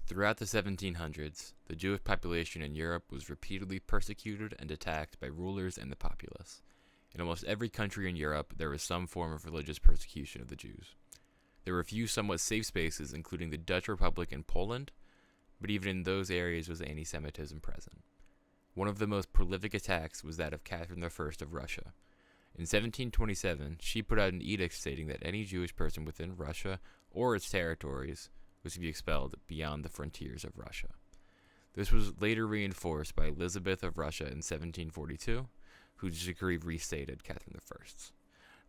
Throughout the 1700s, the Jewish population in Europe was repeatedly persecuted and attacked by rulers and the populace. In almost every country in Europe, there was some form of religious persecution of the Jews. There were a few somewhat safe spaces, including the Dutch Republic and Poland, but even in those areas was anti-Semitism present. One of the most prolific attacks was that of Catherine I of Russia. In 1727, she put out an edict stating that any Jewish person within Russia or its territories was to be expelled beyond the frontiers of Russia. This was later reinforced by Elizabeth of Russia in 1742, whose decree restated Catherine I's.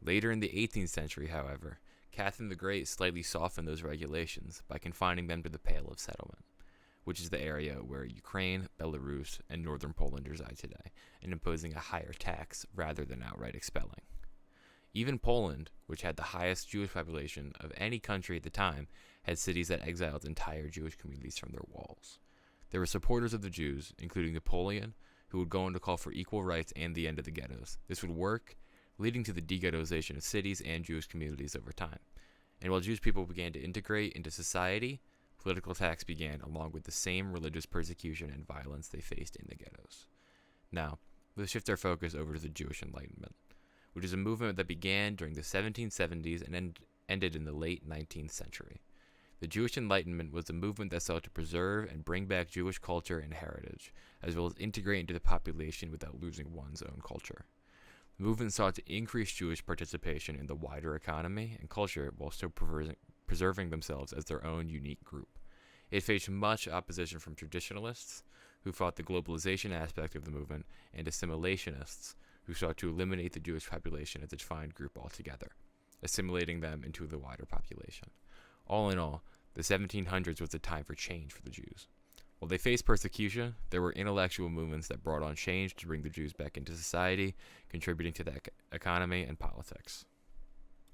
Later in the 18th century, however, Catherine the Great slightly softened those regulations by confining them to the Pale of Settlement, which is the area where Ukraine, Belarus, and northern Poland reside today, and imposing a higher tax rather than outright expelling. Even Poland, which had the highest Jewish population of any country at the time, had cities that exiled entire Jewish communities from their walls. There were supporters of the Jews, including Napoleon, who would go on to call for equal rights and the end of the ghettos. This would work, leading to the de-ghettoization of cities and Jewish communities over time. And while Jewish people began to integrate into society, political attacks began along with the same religious persecution and violence they faced in the ghettos. Now, let's shift our focus over to the Jewish Enlightenment, which is a movement that began during the 1770s and ended in the late 19th century. The Jewish Enlightenment was a movement that sought to preserve and bring back Jewish culture and heritage, as well as integrate into the population without losing one's own culture. The movement sought to increase Jewish participation in the wider economy and culture while still preserving themselves as their own unique group. It faced much opposition from traditionalists, who fought the globalization aspect of the movement, and assimilationists, who sought to eliminate the Jewish population as a defined group altogether, assimilating them into the wider population. All in all, the 1700s was a time for change for the Jews. While they faced persecution, there were intellectual movements that brought on change to bring the Jews back into society, contributing to the economy and politics.